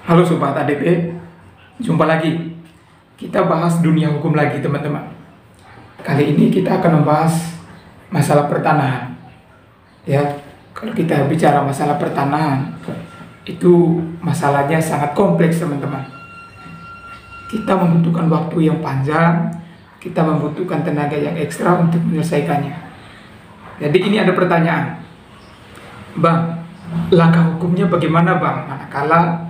Halo Sobat ADP, jumpa lagi. Kita bahas dunia hukum lagi teman-teman. Kali ini kita akan membahas masalah pertanahan. Ya, kalau kita bicara masalah pertanahan, itu masalahnya sangat kompleks teman-teman. Kita membutuhkan waktu yang panjang, kita membutuhkan tenaga yang ekstra untuk menyelesaikannya. Jadi ini ada pertanyaan, Bang, langkah hukumnya bagaimana Bang? Manakala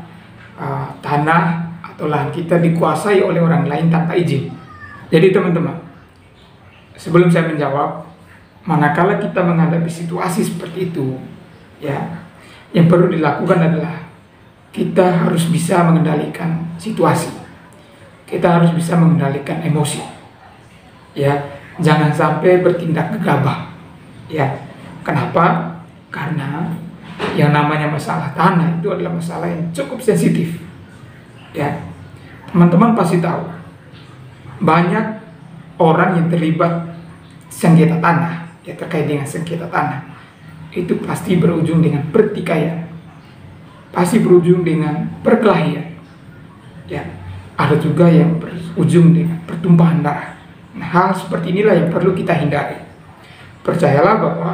tanah atau lahan kita dikuasai oleh orang lain tanpa izin. Jadi teman-teman, sebelum saya menjawab, manakala kita menghadapi situasi seperti itu, ya, yang perlu dilakukan adalah kita harus bisa mengendalikan situasi. Kita harus bisa mengendalikan emosi. Ya, jangan sampai bertindak gegabah. Ya, kenapa? Karena yang namanya masalah tanah itu adalah masalah yang cukup sensitif. Ya, teman-teman pasti tahu banyak orang yang terlibat sengketa tanah, ya, terkait dengan sengketa tanah itu pasti berujung dengan pertikaian, pasti berujung dengan perkelahian. Ya, ada juga yang berujung dengan pertumpahan darah. Nah, hal seperti inilah yang perlu kita hindari. Percayalah bahwa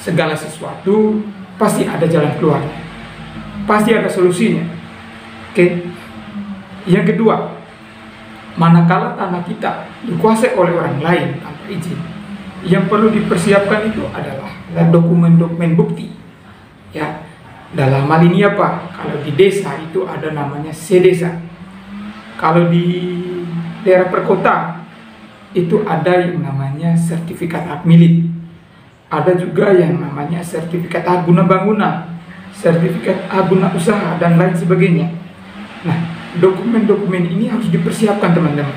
segala sesuatu pasti ada jalan keluarnya, pasti ada solusinya. Oke. Yang kedua, manakala tanah kita dikuasai oleh orang lain tanpa izin, yang perlu dipersiapkan itu adalah dokumen-dokumen bukti. Ya, dalam hal ini apa? Kalau di desa itu ada namanya sedesa. Kalau di daerah perkotaan itu ada yang namanya sertifikat hak milik. Ada juga yang namanya sertifikat hak guna bangunan, sertifikat hak guna usaha, dan lain sebagainya. Nah, dokumen-dokumen ini harus dipersiapkan teman-teman.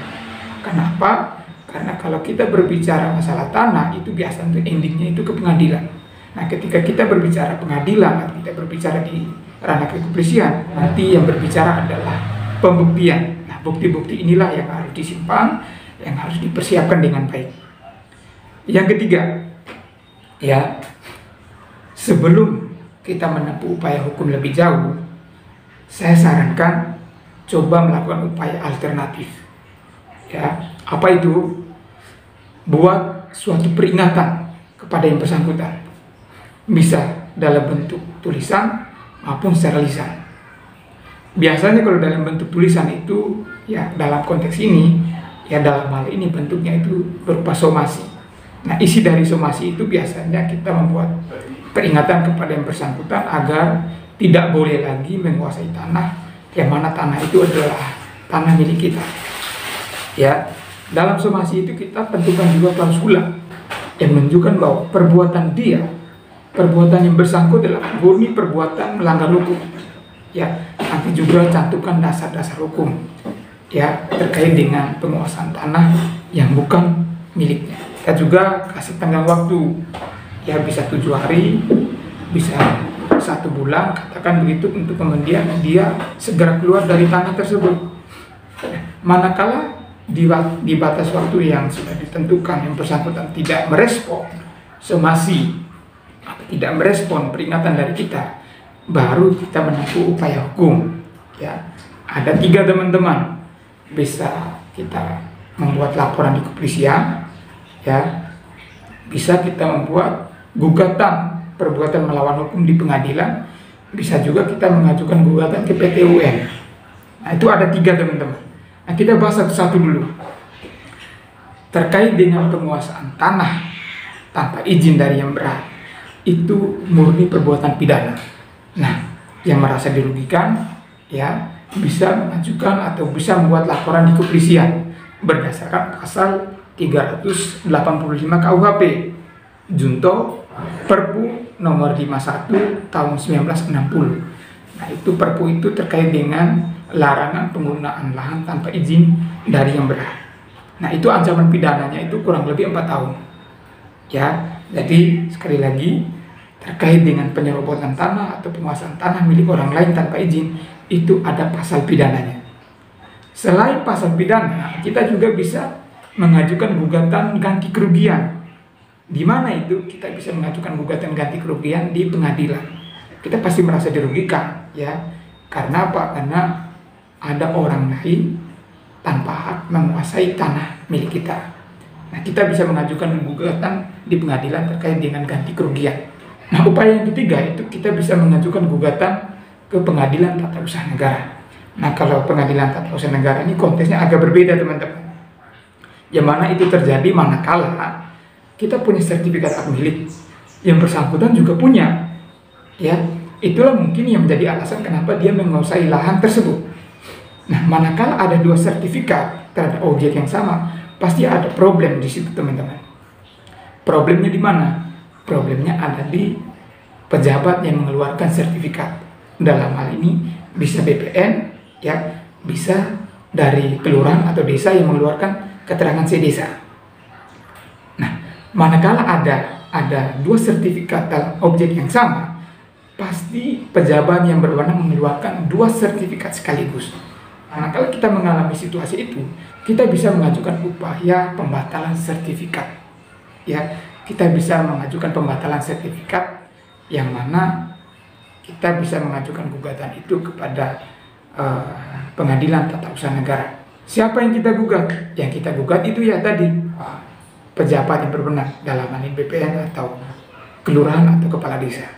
Kenapa? Karena kalau kita berbicara masalah tanah, itu biasanya endingnya itu ke pengadilan. Nah, ketika kita berbicara pengadilan, atau kita berbicara di ranah kepolisian, nanti yang berbicara adalah pembuktian. Nah, bukti-bukti inilah yang harus disimpan, yang harus dipersiapkan dengan baik. Yang ketiga, ya, sebelum kita menempuh upaya hukum lebih jauh, saya sarankan coba melakukan upaya alternatif. Ya, apa itu? Buat suatu peringatan kepada yang bersangkutan, bisa dalam bentuk tulisan maupun secara lisan. Biasanya kalau dalam bentuk tulisan itu, ya, dalam konteks ini, ya, dalam hal ini bentuknya itu berupa somasi. Nah, isi dari somasi itu biasanya kita membuat peringatan kepada yang bersangkutan agar tidak boleh lagi menguasai tanah yang mana tanah itu adalah tanah milik kita. Ya, dalam somasi itu kita tentukan juga klausula yang menunjukkan bahwa perbuatan yang bersangkut adalah murni perbuatan melanggar hukum. Ya, nanti juga cantumkan dasar-dasar hukum, ya, terkait dengan penguasaan tanah yang bukan miliknya. Kita juga kasih tenggang waktu, ya, bisa 7 hari, bisa 1 bulan, katakan begitu, untuk kemudian dia segera keluar dari tanah tersebut. Manakala di batas waktu yang sudah ditentukan yang bersangkutan tidak merespon somasi atau tidak merespon peringatan dari kita, baru kita menempuh upaya hukum. Ya, ada 3 teman-teman. Bisa kita membuat laporan di kepolisian, ya, bisa kita membuat gugatan perbuatan melawan hukum di pengadilan, bisa juga kita mengajukan gugatan ke PT UN. Nah, itu ada 3 teman-teman. Nah, kita bahas satu-satu dulu. Terkait dengan penguasaan tanah tanpa izin dari yang berhak, itu murni perbuatan pidana. Nah, yang merasa dirugikan, ya, bisa mengajukan atau bisa membuat laporan di kepolisian berdasarkan pasal 385 KUHP Junto Perpu nomor 51 tahun 1960. Nah, itu Perpu itu terkait dengan larangan penggunaan lahan tanpa izin dari yang berhak. Nah, itu ancaman pidananya itu kurang lebih 4 tahun. Ya, jadi sekali lagi, terkait dengan penyerobotan tanah atau penguasaan tanah milik orang lain tanpa izin, itu ada pasal pidananya. Selain pasal pidana, kita juga bisa mengajukan gugatan ganti kerugian. Di mana itu kita bisa mengajukan gugatan ganti kerugian di pengadilan. Kita pasti merasa dirugikan, ya. Karena apa? Karena ada orang lain tanpa hak menguasai tanah milik kita. Nah, kita bisa mengajukan gugatan di pengadilan terkait dengan ganti kerugian. Nah, upaya yang ketiga itu kita bisa mengajukan gugatan ke pengadilan tata usaha negara. Nah, kalau pengadilan tata usaha negara ini konteksnya agak berbeda, teman-teman. Yang mana itu terjadi manakala kita punya sertifikat hak milik, yang bersangkutan juga punya. Ya, itulah mungkin yang menjadi alasan kenapa dia menguasai lahan tersebut. Nah, manakala ada dua sertifikat terhadap objek yang sama, pasti ada problem di situ, teman-teman. Problemnya di mana? Problemnya ada di pejabat yang mengeluarkan sertifikat. Dalam hal ini bisa BPN, ya, bisa dari kelurahan atau desa yang mengeluarkan keterangan si desa. Nah, manakala ada dua sertifikat dalam objek yang sama, pasti pejabat yang berwenang mengeluarkan dua sertifikat sekaligus. Nah, kalau kita mengalami situasi itu, kita bisa mengajukan upaya pembatalan sertifikat. Ya, kita bisa mengajukan pembatalan sertifikat yang mana kita bisa mengajukan gugatan itu kepada pengadilan tata usaha negara. Siapa yang kita gugat? Yang kita gugat itu ya tadi pejabat yang berwenang, dalam hal ini BPN atau kelurahan atau kepala desa.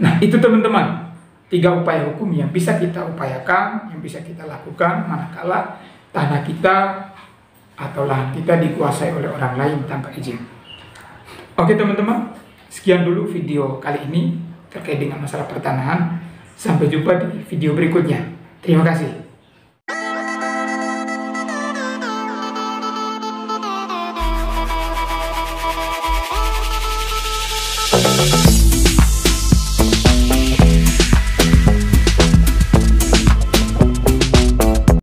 Nah, itu teman-teman, 3 upaya hukum yang bisa kita upayakan, yang bisa kita lakukan manakala tanah kita atau lahan kita dikuasai oleh orang lain tanpa izin. Oke teman-teman, sekian dulu video kali ini terkait dengan masalah pertanahan. Sampai jumpa di video berikutnya. Terima kasih.